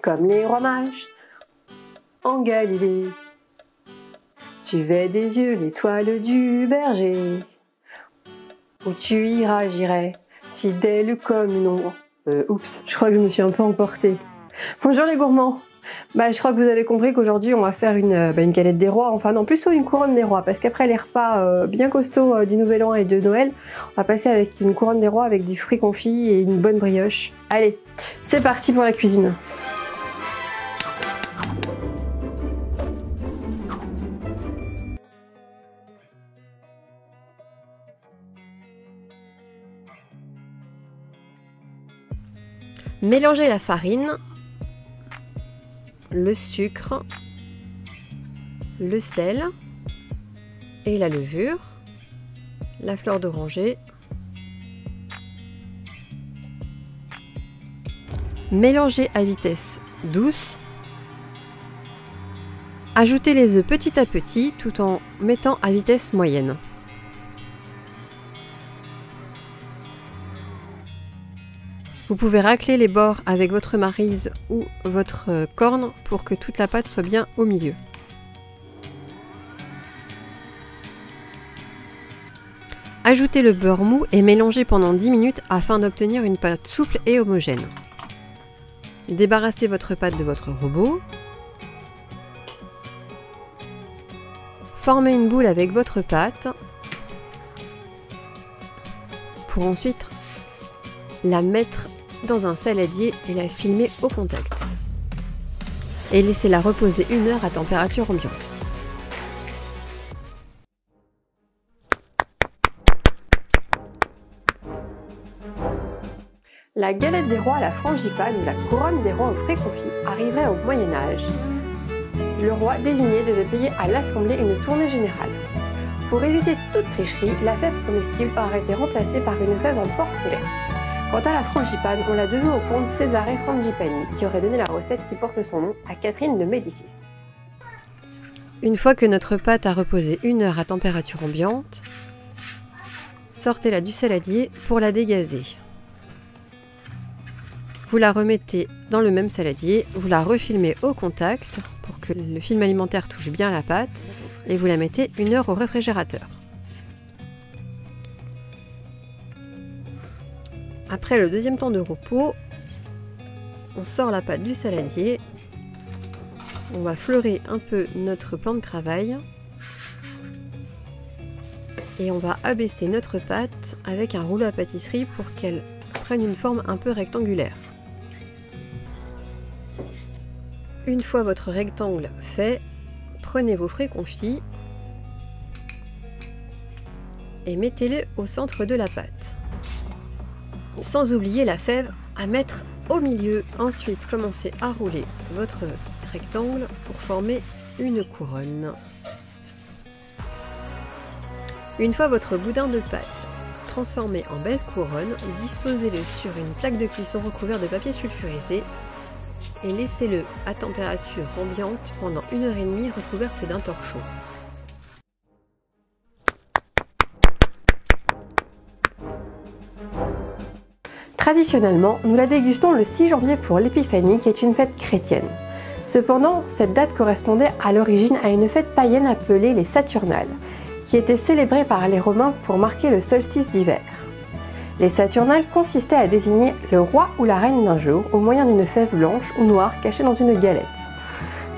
comme les rois mages en Galilée. Suivais des yeux l'étoile du berger. Où tu iras, j'irai, fidèle comme une ombre. Oups, je crois que je me suis un peu emportée. Bonjour les gourmands. Je crois que vous avez compris qu'aujourd'hui on va faire une galette des rois, enfin non, plutôt une couronne des rois, parce qu'après les repas bien costauds du Nouvel An et de Noël, on va passer avec une couronne des rois avec des fruits confits et une bonne brioche. Allez, c'est parti pour la cuisine. Mélangez la farine, le sucre, le sel et la levure, la fleur d'oranger. Mélangez à vitesse douce. Ajoutez les œufs petit à petit tout en mettant à vitesse moyenne. Vous pouvez racler les bords avec votre maryse ou votre corne pour que toute la pâte soit bien au milieu. Ajoutez le beurre mou et mélangez pendant 10 minutes afin d'obtenir une pâte souple et homogène. Débarrassez votre pâte de votre robot. Formez une boule avec votre pâte pour ensuite la mettre dans un saladier et la filmer au contact. Et laissez-la reposer 1 heure à température ambiante. La galette des rois à la frangipane ou la couronne des rois aux fruits confits arriverait au Moyen-Âge. Le roi désigné devait payer à l'assemblée une tournée générale. Pour éviter toute tricherie, la fève comestible aurait été remplacée par une fève en porcelaine. Quant à la frangipane, on l'a devée au comte Cesare Frangipani, qui aurait donné la recette qui porte son nom à Catherine de Médicis. Une fois que notre pâte a reposé 1 heure à température ambiante, sortez-la du saladier pour la dégazer. Vous la remettez dans le même saladier, vous la refilmez au contact pour que le film alimentaire touche bien la pâte et vous la mettez 1 heure au réfrigérateur. Après le deuxième temps de repos, on sort la pâte du saladier, on va fleurer un peu notre plan de travail et on va abaisser notre pâte avec un rouleau à pâtisserie pour qu'elle prenne une forme un peu rectangulaire. Une fois votre rectangle fait, prenez vos fruits confits et mettez-les au centre de la pâte. Sans oublier la fève à mettre au milieu. Ensuite, commencez à rouler votre rectangle pour former une couronne. Une fois votre boudin de pâte transformé en belle couronne, disposez-le sur une plaque de cuisson recouverte de papier sulfurisé et laissez-le à température ambiante pendant 1h30 recouverte d'un torchon. Traditionnellement, nous la dégustons le 6 janvier pour l'Épiphanie, qui est une fête chrétienne. Cependant, cette date correspondait à l'origine à une fête païenne appelée les Saturnales, qui était célébrée par les Romains pour marquer le solstice d'hiver. Les Saturnales consistaient à désigner le roi ou la reine d'un jour au moyen d'une fève blanche ou noire cachée dans une galette.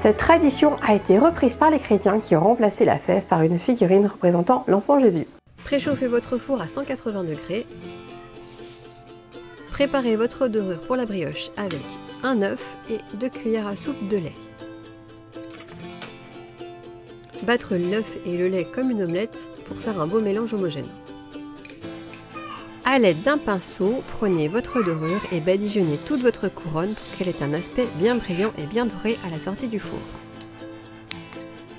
Cette tradition a été reprise par les chrétiens qui ont remplacé la fève par une figurine représentant l'enfant Jésus. Préchauffez votre four à 180 degrés. Préparez votre dorure pour la brioche avec un œuf et 2 cuillères à soupe de lait. Battre l'œuf et le lait comme une omelette pour faire un beau mélange homogène. A l'aide d'un pinceau, prenez votre dorure et badigeonnez toute votre couronne pour qu'elle ait un aspect bien brillant et bien doré à la sortie du four.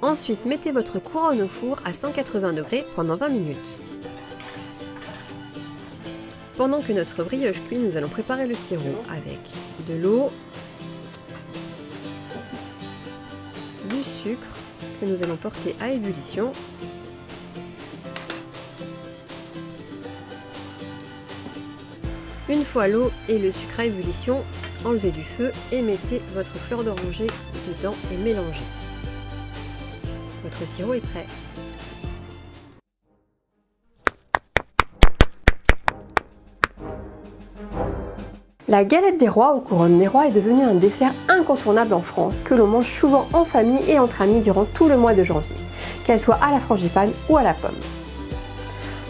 Ensuite, mettez votre couronne au four à 180 degrés pendant 20 minutes. Pendant que notre brioche cuit, nous allons préparer le sirop avec de l'eau, du sucre que nous allons porter à ébullition, une fois l'eau et le sucre à ébullition, enlevez du feu et mettez votre fleur d'oranger dedans et mélangez. Votre sirop est prêt. La galette des rois ou couronne des rois est devenue un dessert incontournable en France que l'on mange souvent en famille et entre amis durant tout le mois de janvier, qu'elle soit à la frangipane ou à la pomme.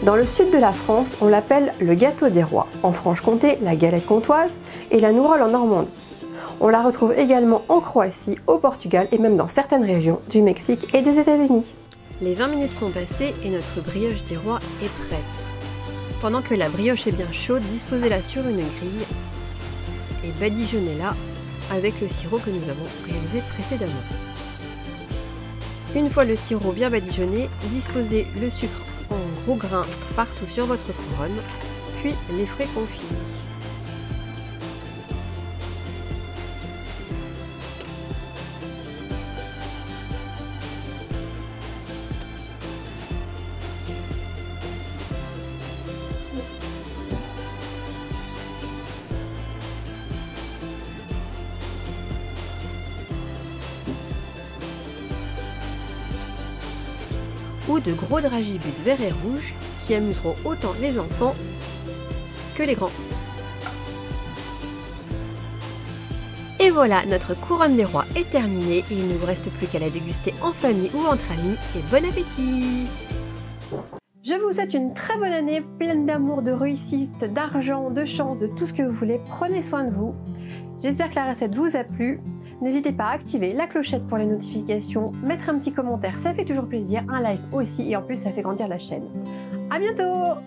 Dans le sud de la France, on l'appelle le gâteau des rois, en Franche-Comté la galette comtoise et la nourolle en Normandie. On la retrouve également en Croatie, au Portugal et même dans certaines régions du Mexique et des États-Unis. Les 20 minutes sont passées et notre brioche des rois est prête. Pendant que la brioche est bien chaude, disposez-la sur une grille et badigeonnez-la avec le sirop que nous avons réalisé précédemment. Une fois le sirop bien badigeonné, disposez le sucre en gros grains partout sur votre couronne, puis les fruits confits. Ou de gros dragibus verts et rouges qui amuseront autant les enfants que les grands. Et voilà, notre couronne des rois est terminée et il ne vous reste plus qu'à la déguster en famille ou entre amis et bon appétit! Je vous souhaite une très bonne année, pleine d'amour, de réussite, d'argent, de chance, de tout ce que vous voulez. Prenez soin de vous. J'espère que la recette vous a plu. N'hésitez pas à activer la clochette pour les notifications, mettre un petit commentaire, ça fait toujours plaisir, un like aussi et en plus ça fait grandir la chaîne. À bientôt!